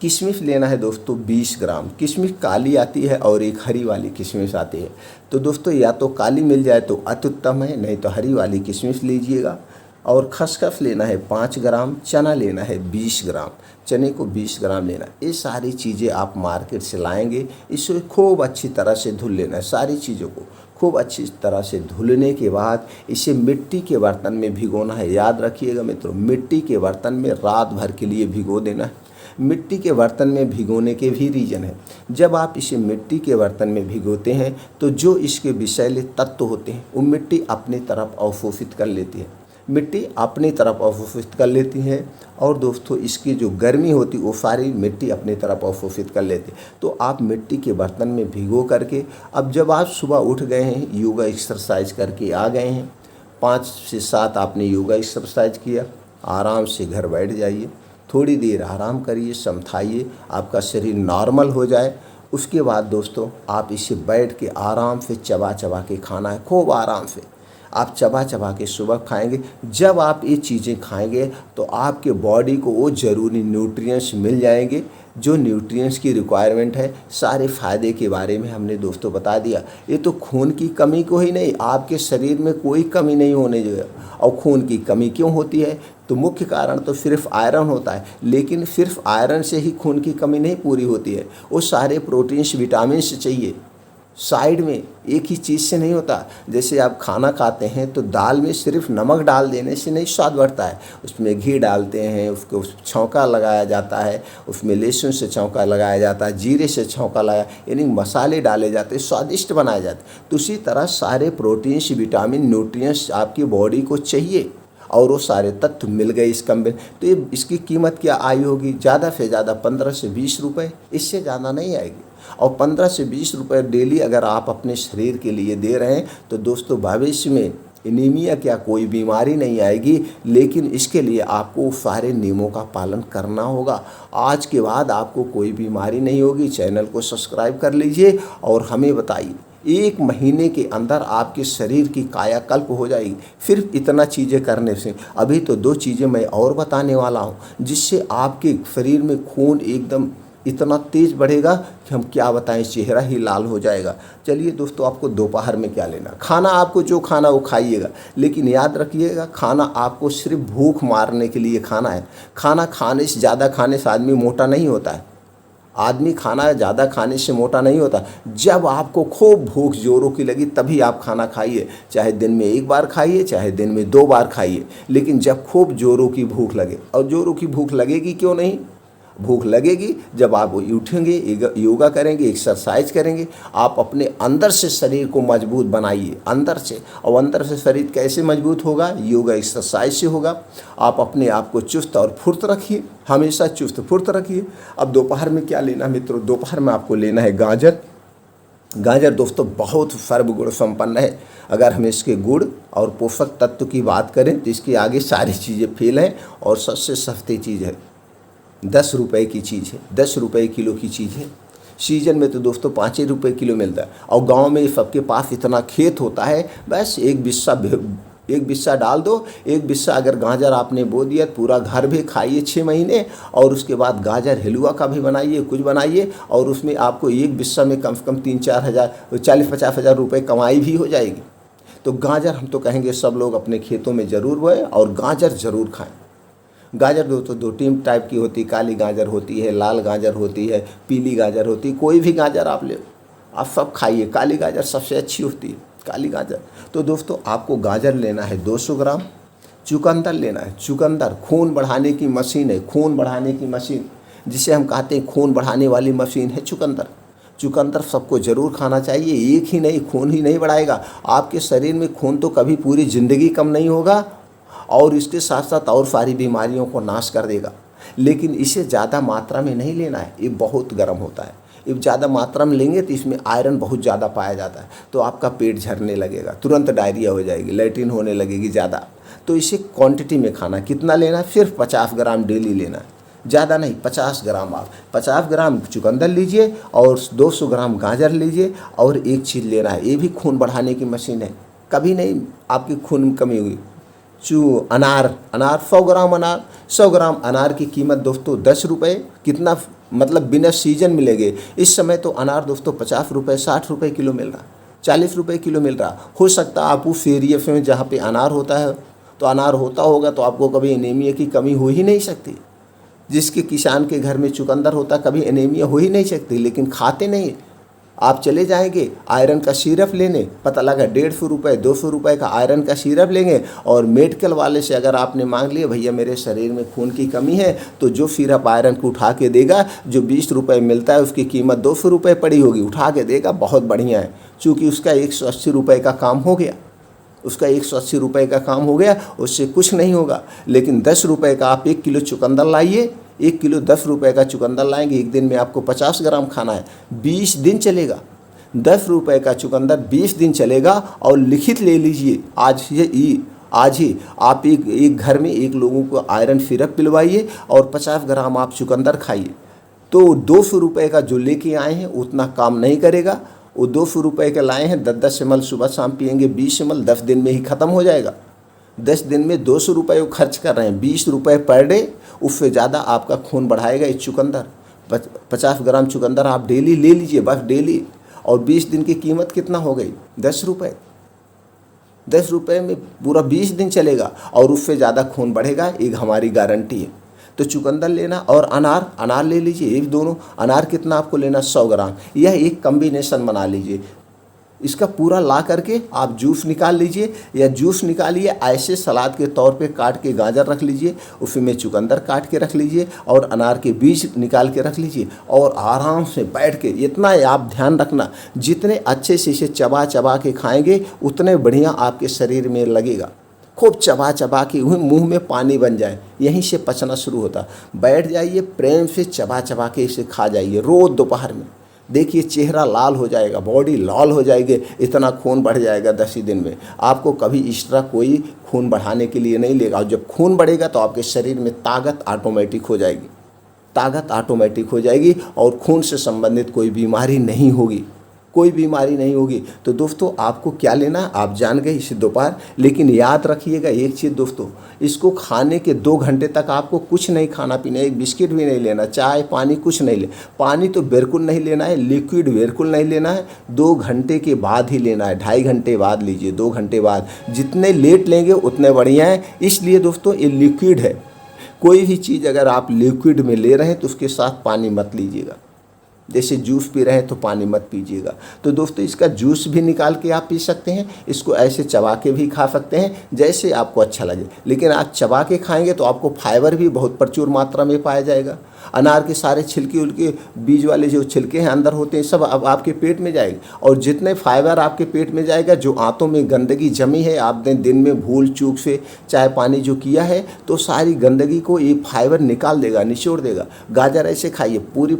किशमिश लेना है दोस्तों 20 ग्राम। किशमिश काली आती है और एक हरी वाली किशमिश आती है। तो दोस्तों या तो काली मिल जाए तो अति उत्तम है, नहीं तो हरी वाली किशमिश लीजिएगा। और खसखस लेना है 5 ग्राम, चना लेना है 20 ग्राम, चने को 20 ग्राम लेना। ये सारी चीज़ें आप मार्केट से लाएंगे, इसे खूब अच्छी तरह से धुल लेना है। सारी चीज़ों को खूब अच्छी तरह से धुलने के बाद इसे मिट्टी के बर्तन में भिगोना है। याद रखिएगा मित्रों, मिट्टी के बर्तन में रात भर के लिए भिगो देना है। मिट्टी के बर्तन में भिगोने के भी रीज़न है। जब आप इसे मिट्टी के बर्तन में भिगोते हैं तो जो इसके विषैले तत्व होते हैं वो मिट्टी अपनी तरफ अवशोषित कर लेती है, मिट्टी अपनी तरफ अवशोषित कर लेती है। और दोस्तों इसकी जो गर्मी होती है वो सारी मिट्टी अपनी तरफ अवशोषित कर लेती है। तो आप मिट्टी के बर्तन में भिगो करके, अब जब आप सुबह उठ गए हैं, योगा एक्सरसाइज करके आ गए हैं, 5 से 7 आपने योगा एक्सरसाइज किया, आराम से घर बैठ जाइए, थोड़ी देर आराम करिए, समझाइए, आपका शरीर नॉर्मल हो जाए। उसके बाद दोस्तों आप इसे बैठ के आराम से चबा चबा के खाना है, खूब आराम से आप चबा चबा के सुबह खाएंगे। जब आप ये चीज़ें खाएंगे तो आपके बॉडी को वो ज़रूरी न्यूट्रिएंट्स मिल जाएंगे जो न्यूट्रिएंट्स की रिक्वायरमेंट है। सारे फ़ायदे के बारे में हमने दोस्तों बता दिया। ये तो खून की कमी को ही नहीं, आपके शरीर में कोई कमी नहीं होने जो है। और खून की कमी क्यों होती है? तो मुख्य कारण तो सिर्फ आयरन होता है, लेकिन सिर्फ आयरन से ही खून की कमी नहीं पूरी होती है। वो सारे प्रोटीन्स, विटामिन से चाहिए साइड में, एक ही चीज़ से नहीं होता। जैसे आप खाना खाते हैं तो दाल में सिर्फ नमक डाल देने से नहीं स्वाद बढ़ता है, उसमें घी डालते हैं, उसको छौंका लगाया जाता है, उसमें लहसुन से छौंका लगाया जाता है, जीरे से छौंका लगाया, यानी मसाले डाले जाते हैं, स्वादिष्ट बनाए जाते हैं। तो उसी तरह सारे प्रोटीन्स, विटामिन, न्यूट्रिएंट्स आपकी बॉडी को चाहिए और वो सारे तत्व मिल गए इस कम में। तो ये इसकी कीमत क्या आई होगी? ज़्यादा से ज़्यादा 15 से 20 रुपये, इससे ज़्यादा नहीं आएगी। और 15 से 20 रुपये डेली अगर आप अपने शरीर के लिए दे रहे हैं तो दोस्तों भविष्य में एनीमिया क्या कोई बीमारी नहीं आएगी, लेकिन इसके लिए आपको सारे नियमों का पालन करना होगा। आज के बाद आपको कोई बीमारी नहीं होगी। चैनल को सब्सक्राइब कर लीजिए और हमें बताइए, 1 महीने के अंदर आपके शरीर की कायाकल्प हो जाएगी सिर्फ इतना चीज़ें करने से। अभी तो 2 चीज़ें मैं और बताने वाला हूँ जिससे आपके शरीर में खून एकदम इतना तेज़ बढ़ेगा कि हम क्या बताएं, चेहरा ही लाल हो जाएगा। चलिए दोस्तों, आपको दोपहर में क्या लेना, खाना आपको जो खाना वो खाइएगा, लेकिन याद रखिएगा खाना आपको सिर्फ भूख मारने के लिए खाना है। खाना खाने से, ज़्यादा खाने से आदमी मोटा नहीं होता है। आदमी खाना ज़्यादा खाने से मोटा नहीं होता। जब आपको खूब भूख जोरों की लगी तभी आप खाना खाइए, चाहे दिन में 1 बार खाइए, चाहे दिन में 2 बार खाइए, लेकिन जब खूब जोरों की भूख लगे। और जोरों की भूख लगेगी क्यों नहीं? भूख लगेगी जब आप उठेंगे, योगा करेंगे, एक्सरसाइज करेंगे। आप अपने अंदर से शरीर को मजबूत बनाइए, अंदर से। और अंदर से शरीर कैसे मजबूत होगा? योगा एक्सरसाइज से होगा। आप अपने आप को चुस्त और फुर्त रखिए, हमेशा चुस्त फुर्त रखिए। अब दोपहर में क्या लेना मित्रों? दोपहर में आपको लेना है गाजर, गाजर दोस्तों बहुत सर्वगुण संपन्न है। अगर हम इसके गुण और पोषक तत्व की बात करें तो इसके आगे सारी चीज़ें फेल हैं और सबसे सस्ती चीज़ है। 10 रुपए की चीज़ है, 10 रुपए किलो की चीज़ है। सीजन में तो दोस्तों 5 ही रुपये किलो मिलता है और गांव में सबके पास इतना खेत होता है, बस एक बिस्सा डाल दो। एक बिस्सा अगर गाजर आपने बो दिया तो पूरा घर भी खाइए 6 महीने, और उसके बाद गाजर हलवा का भी बनाइए, कुछ बनाइए, और उसमें आपको एक बिस्सा में कम से कम 3-4 हज़ार, 40-50 हज़ार रुपये कमाई भी हो जाएगी। तो गाजर हम तो कहेंगे सब लोग अपने खेतों में ज़रूर बोएं और गाजर ज़रूर खाएं। गाजर दोस्तों 2 तीन टाइप की होती है, काली गाजर होती है, लाल गाजर होती है, पीली गाजर होती है। कोई भी गाजर आप ले, आप सब खाइए, काली गाजर सबसे अच्छी होती है, काली गाजर। तो दोस्तों आपको गाजर लेना है 200 ग्राम, चुकंदर लेना है। चुकंदर खून बढ़ाने की मशीन है, खून बढ़ाने की मशीन जिसे हम कहते हैं खून बढ़ाने वाली मशीन है चुकंदर। चुकंदर सबको ज़रूर खाना चाहिए। एक ही नहीं, खून ही नहीं बढ़ाएगा, आपके शरीर में खून तो कभी पूरी ज़िंदगी कम नहीं होगा और इसके साथ साथ और सारी बीमारियों को नाश कर देगा। लेकिन इसे ज़्यादा मात्रा में नहीं लेना है, ये बहुत गर्म होता है। ये ज़्यादा मात्रा में लेंगे तो इसमें आयरन बहुत ज़्यादा पाया जाता है, तो आपका पेट झरने लगेगा, तुरंत डायरिया हो जाएगी, लैट्रिन होने लगेगी ज़्यादा। तो इसे क्वांटिटी में खाना। कितना लेना है? सिर्फ 50 ग्राम डेली लेना है, ज़्यादा नहीं, 50 ग्राम। आप 50 ग्राम चुकंदर लीजिए और 200 ग्राम गाजर लीजिए। और एक चीज़ लेना है, ये भी खून बढ़ाने की मशीन है, कभी नहीं आपकी खून में कमी हुई। अनार 100 ग्राम अनार, 100 ग्राम अनार की कीमत दोस्तों 10 रुपये। कितना मतलब बिना सीजन मिलेंगे। इस समय तो अनार दोस्तों 50 रुपये 60 रुपये किलो मिल रहा, 40 रुपये किलो मिल रहा। हो सकता है आप उस एरिया में जहाँ पे अनार होता है तो अनार होता होगा, तो आपको कभी एनीमिया की कमी हो ही नहीं सकती। जिसके किसान के घर में चुकंदर होता कभी एनीमिया हो ही नहीं सकती, लेकिन खाते नहीं। आप चले जाएंगे आयरन का सिरप लेने, पता लगा 150 रुपये 200 रुपये का आयरन का सिरप लेंगे, और मेडिकल वाले से अगर आपने मांग लिया भैया मेरे शरीर में खून की कमी है, तो जो सिरप आयरन को उठा के देगा, जो 20 रुपये मिलता है उसकी कीमत 200 रुपये पड़ी होगी, उठा के देगा, बहुत बढ़िया है। चूँकि उसका 180 रुपये का काम हो गया, उसका 180 रुपये का काम हो गया, उससे कुछ नहीं होगा। लेकिन 10 रुपये का आप 1 किलो चुकंदर लाइए, 1 किलो 10 रुपये का चुकंदर लाएंगे, एक दिन में आपको 50 ग्राम खाना है, 20 दिन चलेगा। 10 रुपये का चुकंदर 20 दिन चलेगा। और लिखित ले लीजिए, आज ही आप एक घर में 1 लोगों को आयरन सिरप पिलवाइए और 50 ग्राम आप चुकंदर खाइए। तो 200 रुपये का जो लेके आए हैं उतना काम नहीं करेगा। वो 200 रुपये के लाए हैं, 10-10 ml सुबह शाम पिएंगे, 20 ml 10 दिन में ही ख़त्म हो जाएगा। 10 दिन में 200 रुपये खर्च कर रहे हैं, 20 रुपये पर डे, उससे ज़्यादा आपका खून बढ़ाएगा ये चुकंदर। 50 ग्राम चुकंदर आप डेली ले लीजिए, बस डेली। और 20 दिन की कीमत कितना हो गई? 10 रुपये। 10 रुपये में पूरा 20 दिन चलेगा और उससे ज़्यादा खून बढ़ेगा, एक हमारी गारंटी है। तो चुकंदर लेना और अनार ले लीजिए, एक दोनों। अनार कितना आपको लेना? 100 ग्राम। यह एक कम्बिनेशन बना लीजिए, इसका पूरा ला करके आप जूस निकाल लीजिए, या जूस निकालिए ऐसे सलाद के तौर पे काट के गाजर रख लीजिए, उसमें चुकंदर काट के रख लीजिए और अनार के बीज निकाल के रख लीजिए, और आराम से बैठ के, इतना आप ध्यान रखना, जितने अच्छे से इसे चबा चबा के खाएंगे उतने बढ़िया आपके शरीर में लगेगा। खूब चबा चबा के मुंह में पानी बन जाए, यहीं से पचना शुरू होता। बैठ जाइए, प्रेम से चबा चबा के इसे खा जाइए रोज़ दोपहर में। देखिए चेहरा लाल हो जाएगा, बॉडी लाल हो जाएगी, इतना खून बढ़ जाएगा 10 ही दिन में। आपको कभी एक्स्ट्रा कोई खून बढ़ाने के लिए नहीं लेगा। जब खून बढ़ेगा तो आपके शरीर में ताकत ऑटोमेटिक हो जाएगी, ताकत ऑटोमेटिक हो जाएगी और खून से संबंधित कोई बीमारी नहीं होगी, कोई बीमारी नहीं होगी। तो दोस्तों आपको क्या लेना है आप जान गए इसे दोपहर। लेकिन याद रखिएगा एक चीज़ दोस्तों, इसको खाने के 2 घंटे तक आपको कुछ नहीं खाना पीना, एक बिस्किट भी नहीं लेना, चाय पानी कुछ नहीं ले। पानी तो बिल्कुल नहीं लेना है, लिक्विड बिल्कुल नहीं लेना है। 2 घंटे के बाद ही लेना है, 2.5 घंटे बाद लीजिए, 2 घंटे बाद। जितने लेट लेंगे उतने बढ़िया है। इसलिए दोस्तों ये लिक्विड है, कोई भी चीज़ अगर आप लिक्विड में ले रहे हैं तो उसके साथ पानी मत लीजिएगा। जैसे जूस पी रहे हैं तो पानी मत पीजिएगा। तो दोस्तों इसका जूस भी निकाल के आप पी सकते हैं, इसको ऐसे चबा के भी खा सकते हैं, जैसे आपको अच्छा लगे। लेकिन आप चबा के खाएंगे तो आपको फाइबर भी बहुत प्रचुर मात्रा में पाया जाएगा। अनार के सारे छिलके उलके बीज वाले जो छिलके हैं अंदर होते हैं, सब अब आपके पेट में जाएंगे, और जितने फाइबर आपके पेट में जाएगा, जो आंतों में गंदगी जमी है, आपने दिन में भूल चूक से चाय पानी जो किया है, तो सारी गंदगी को ये फाइबर निकाल देगा, निचोड़ देगा। गाजर ऐसे खाइए, पूरी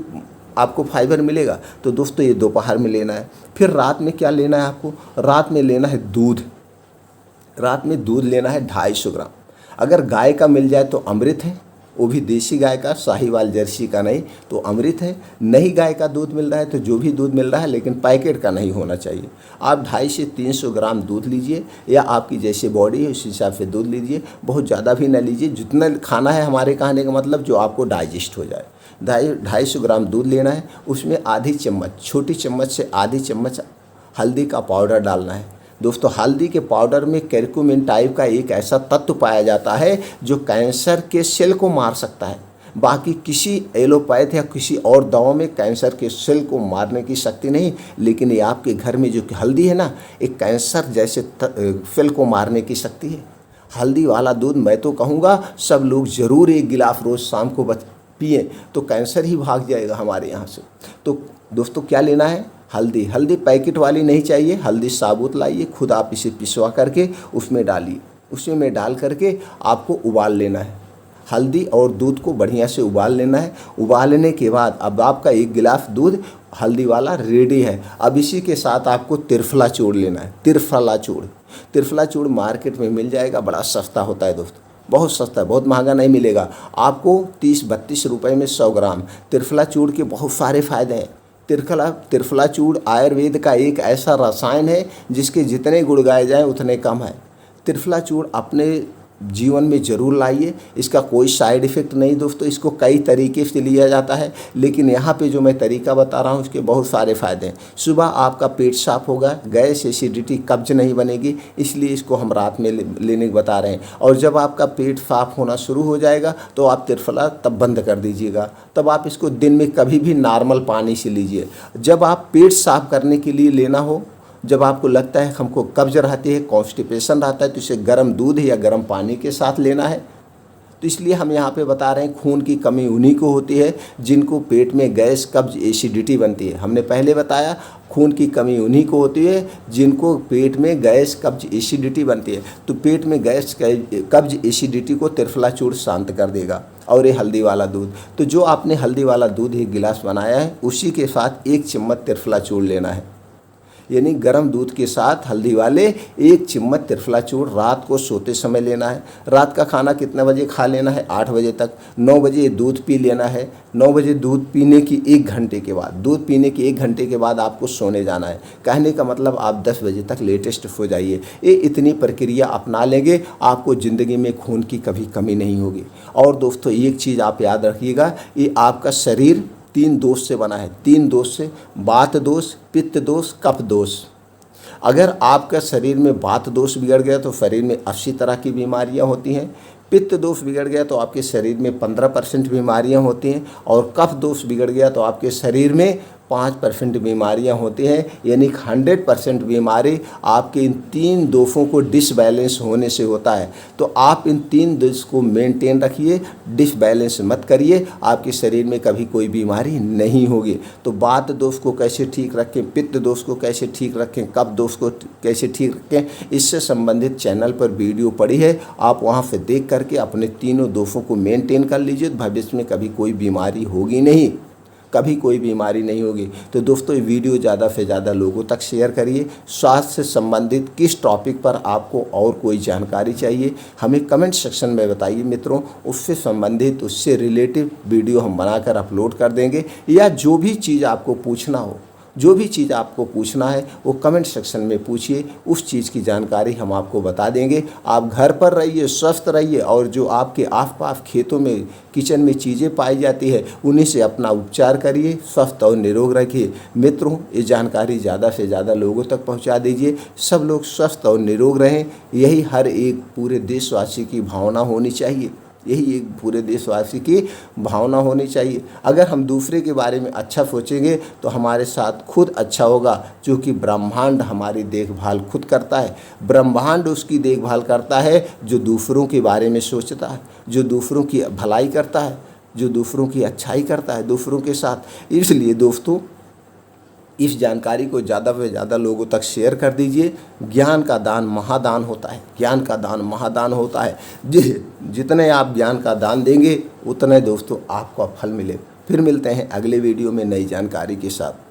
आपको फाइबर मिलेगा। तो दोस्तों ये दोपहर में लेना है। फिर रात में क्या लेना है आपको? रात में लेना है दूध। रात में दूध लेना है 250 ग्राम। अगर गाय का मिल जाए तो अमृत है, वो भी देसी गाय का, साहीवाल जर्सी का नहीं, तो अमृत है। नहीं गाय का दूध मिल रहा है तो जो भी दूध मिल रहा है, लेकिन पैकेट का नहीं होना चाहिए। आप 250 से 300 ग्राम दूध लीजिए, या आपकी जैसे बॉडी है उस हिसाब से दूध लीजिए। बहुत ज़्यादा भी ना लीजिए, जितना खाना है, हमारे कहने का मतलब जो आपको डाइजेस्ट हो जाए। 250 ग्राम दूध लेना है। उसमें आधी चम्मच, छोटी चम्मच से आधी चम्मच हल्दी का पाउडर डालना है। दोस्तों हल्दी के पाउडर में कैरक्यूमिन टाइप का एक ऐसा तत्व पाया जाता है जो कैंसर के सेल को मार सकता है। बाकी किसी एलोपैथ या किसी और दवा में कैंसर के सेल को मारने की शक्ति नहीं, लेकिन ये आपके घर में जो हल्दी है ना, एक कैंसर जैसे सेल को मारने की शक्ति है। हल्दी वाला दूध मैं तो कहूँगा सब लोग ज़रूर एक गिलास रोज़ शाम को पिए, तो कैंसर ही भाग जाएगा हमारे यहाँ से। तो दोस्तों क्या लेना है? हल्दी। हल्दी पैकेट वाली नहीं चाहिए, हल्दी साबुत लाइए, खुद आप इसे पिसवा करके उसमें डालिए। उसी में डाल करके आपको उबाल लेना है। हल्दी और दूध को बढ़िया से उबाल लेना है। उबालने के बाद अब आपका 1 गिलास दूध हल्दी वाला रेडी है। अब इसी के साथ आपको त्रिफला चूर्ण लेना है। त्रिफला चूर्ण मार्केट में मिल जाएगा, बड़ा सस्ता होता है दोस्तों, बहुत सस्ता है, बहुत महंगा नहीं मिलेगा आपको। 30-32 रुपये में 100 ग्राम। त्रिफला चूर्ण के बहुत सारे फायदे हैं। त्रिफला चूर्ण आयुर्वेद का एक ऐसा रसायन है जिसके जितने गुण गाए जाएँ उतने कम है। त्रिफला चूर्ण अपने जीवन में ज़रूर लाइए। इसका कोई साइड इफ़ेक्ट नहीं दोस्तों, इसको कई तरीके से लिया जाता है, लेकिन यहाँ पे जो मैं तरीका बता रहा हूँ उसके बहुत सारे फ़ायदे हैं। सुबह आपका पेट साफ होगा, गैस, एसिडिटी, कब्ज नहीं बनेगी, इसलिए इसको हम रात में लेने को बता रहे हैं। और जब आपका पेट साफ होना शुरू हो जाएगा तो आप त्रिफला तब बंद कर दीजिएगा। तब आप इसको दिन में कभी भी नॉर्मल पानी से लीजिए। जब आप पेट साफ करने के लिए लेना हो, जब आपको लगता है हमको कब्ज रहती है, कॉन्स्टिपेशन रहता है, तो इसे गर्म दूध या गर्म पानी के साथ लेना है। तो इसलिए हम यहाँ पे बता रहे हैं खून की कमी उन्हीं को होती है जिनको पेट में गैस, कब्ज, एसिडिटी बनती है। हमने पहले बताया खून की कमी उन्हीं को होती है जिनको पेट में गैस, कब्ज, एसिडिटी बनती है। तो पेट में गैस, कब्ज, एसिडिटी को त्रिफला चूर्ण शांत कर देगा। और ये हल्दी वाला दूध, तो जो आपने हल्दी वाला दूध 1 गिलास बनाया है उसी के साथ 1 चम्मच त्रिफला चूर्ण लेना है। यानी गर्म दूध के साथ हल्दी वाले 1 चम्मच त्रिफला चूर्ण रात को सोते समय लेना है। रात का खाना कितने बजे खा लेना है? 8 बजे तक। 9 बजे दूध पी लेना है। 9 बजे दूध पीने की 1 घंटे के बाद, दूध पीने की 1 घंटे के बाद आपको सोने जाना है। कहने का मतलब आप 10 बजे तक लेटेस्ट हो जाइए। ये इतनी प्रक्रिया अपना लेंगे, आपको ज़िंदगी में खून की कभी कमी नहीं होगी। और दोस्तों एक चीज़ आप याद रखिएगा, ये आपका शरीर 3 दोष से बना है। 3 दोष से, वात दोष, पित्त दोष, कफ दोष। अगर आपका शरीर में वात दोष बिगड़ गया तो शरीर में 80 तरह की बीमारियां होती हैं। पित्त दोष बिगड़ गया तो आपके शरीर में 15% बीमारियां होती हैं। और कफ दोष बिगड़ गया तो आपके शरीर में 5% बीमारियां होती हैं। यानी 100% बीमारी आपके इन 3 दोषों को डिसबैलेंस होने से होता है। तो आप इन 3 दोष को मेंटेन रखिए, डिसबैलेंस मत करिए, आपके शरीर में कभी कोई बीमारी नहीं होगी। तो वात दोष को कैसे ठीक रखें, पित्त दोष को कैसे ठीक रखें, कफ दोष को कैसे ठीक रखें, इससे संबंधित चैनल पर वीडियो पड़ी है, आप वहाँ से देख करके अपने तीनों दोषों को मेंटेन कर लीजिए। भविष्य में कभी कोई बीमारी होगी नहीं, कभी कोई बीमारी नहीं होगी। तो दोस्तों ये वीडियो ज़्यादा से ज़्यादा लोगों तक शेयर करिए। स्वास्थ्य से संबंधित किस टॉपिक पर आपको और कोई जानकारी चाहिए हमें कमेंट सेक्शन में बताइए मित्रों, उससे संबंधित, उससे रिलेटिव वीडियो हम बनाकर अपलोड कर देंगे। या जो भी चीज़ आपको पूछना हो, जो भी चीज़ आपको पूछना है वो कमेंट सेक्शन में पूछिए, उस चीज़ की जानकारी हम आपको बता देंगे। आप घर पर रहिए, स्वस्थ रहिए, और जो आपके आसपास खेतों में, किचन में चीज़ें पाई जाती है उन्हीं से अपना उपचार करिए, स्वस्थ और निरोग रखिए। मित्रों ये जानकारी ज़्यादा से ज़्यादा लोगों तक पहुंचा दीजिए, सब लोग स्वस्थ और निरोग रहें, यही हर एक पूरे देशवासी की भावना होनी चाहिए। यही एक पूरे देशवासी की भावना होनी चाहिए। अगर हम दूसरे के बारे में अच्छा सोचेंगे तो हमारे साथ खुद अच्छा होगा, क्योंकि ब्रह्मांड हमारी देखभाल खुद करता है। ब्रह्मांड उसकी देखभाल करता है जो दूसरों के बारे में सोचता है, जो दूसरों की भलाई करता है, जो दूसरों की अच्छाई करता है दूसरों के साथ। इसलिए दोस्तों इस जानकारी को ज़्यादा से ज़्यादा लोगों तक शेयर कर दीजिए। ज्ञान का दान महादान होता है, ज्ञान का दान महादान होता है। जितने आप ज्ञान का दान देंगे उतने दोस्तों आपको फल फिर मिलते हैं अगले वीडियो में नई जानकारी के साथ।